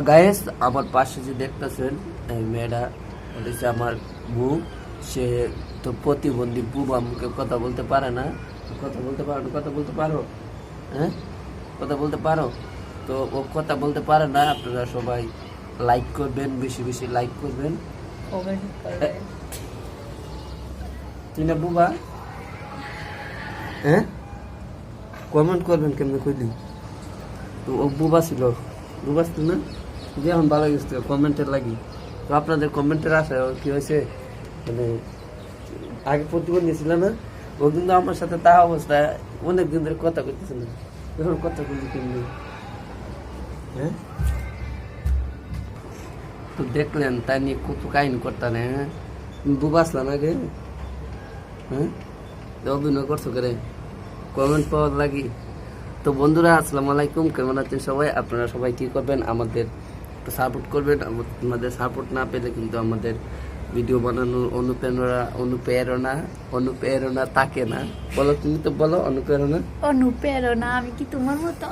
Guys আমার পাশে যে দেখতেছেন এই মেয়েটা হচ্ছে আমার বউ। সে তো প্রতিবন্ধী বুবা, মুখে কথা বলতে পারে না। কথা বলতে পারো? কথা বলতে পারো? হ্যাঁ, কথা বলতে পারো? তো ও কথা বলতে পারে না। আপনারা সবাই লাইক করবেন, বেশি বেশি লাইক করবেন। তুই না বুবা? হ্যাঁ, কমেন্ট করবেন কেমনে কইলি? তো ও বুবা ছিল, বুবা ছিল না? যে এখন ভালো গেছে কমেন্টের লাগি। তো আপনাদের কমেন্টের আশায় ওর কি হয়েছে, মানে আগে প্রতিবন্ধী ছিল না, ও কিন্তু আমার সাথে তা অবস্থায় অনেক দিন ধরে কথা কইতেছে না। এখন কথা বলছি কেমনি? হ্যাঁ, তো দেখলেন তাই নিয়ে কত কাহিনী করতাম। হ্যাঁ, বুবা আসলাম আগে। হ্যাঁ, অভিনয় করছো করে কমেন্ট পাওয়ার লাগি। তো বন্ধুরা আসসালামু আলাইকুম, কেমন আছেন সবাই? আপনারা সবাই কি করবেন, আমাদের একটু সাপোর্ট করবেন। আমাদের সাপোর্ট না পেলে কিন্তু আমাদের ভিডিও বানানোর অনুপ্রেরণা থাকে না। বলো, তুমি তো বলো অনুপ্রেরণা। আমি কি তোমার মতো?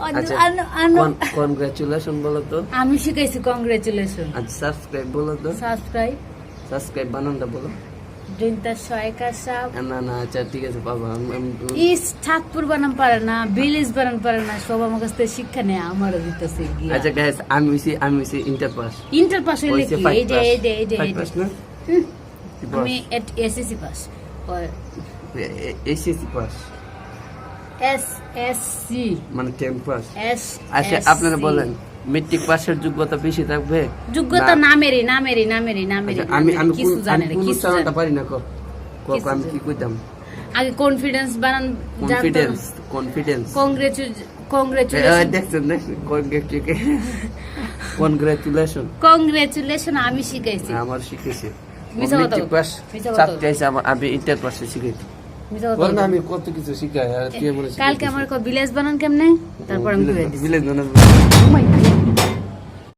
কনগ্রাচুলেশন বলো তো। আমি শিখাইছি কংগ্রেচুলেশন। আচ্ছা, সাবস্ক্রাইব বলো তো। সাবস্ক্রাইব বানানটা বলো। না আচ্ছা ঠিক আছে পাবো। ছাদপুর বানান পারে না, ভিলেজ বানান পারে না, সব আমার কাছ থেকে শিক্ষা নেয়। আমারও দিতেছে। আচ্ছা গাইস, আমি হইছি ইন্টার পাস হইলে কি? এই যে আমি SSC pass. SSC pass SSC মানে 10 পাস। আচ্ছা আপনারা বলেন, মেট্রিক পাসের যোগ্যতা বেশি থাকবে? যোগ্যতা নামেরই। আমি কিছু জানি না, কিছু জানতে পারি না। আমি কি কইতাম? আগে কনফিডেন্স বানান। কনফিডেন্স কংগ্রেচুলেশন আমি শিখাইছি। আমার শিখেছি। মেট্রিক পাস চাইছে, আমি ইন্টার পাসে শিখাইছি। আমি কত কিছু শিখাই। আর কি বলেছি কালকে আমার ভিলেজ বানান কেমনে, তারপর আমি ভিলেজ বানাবো।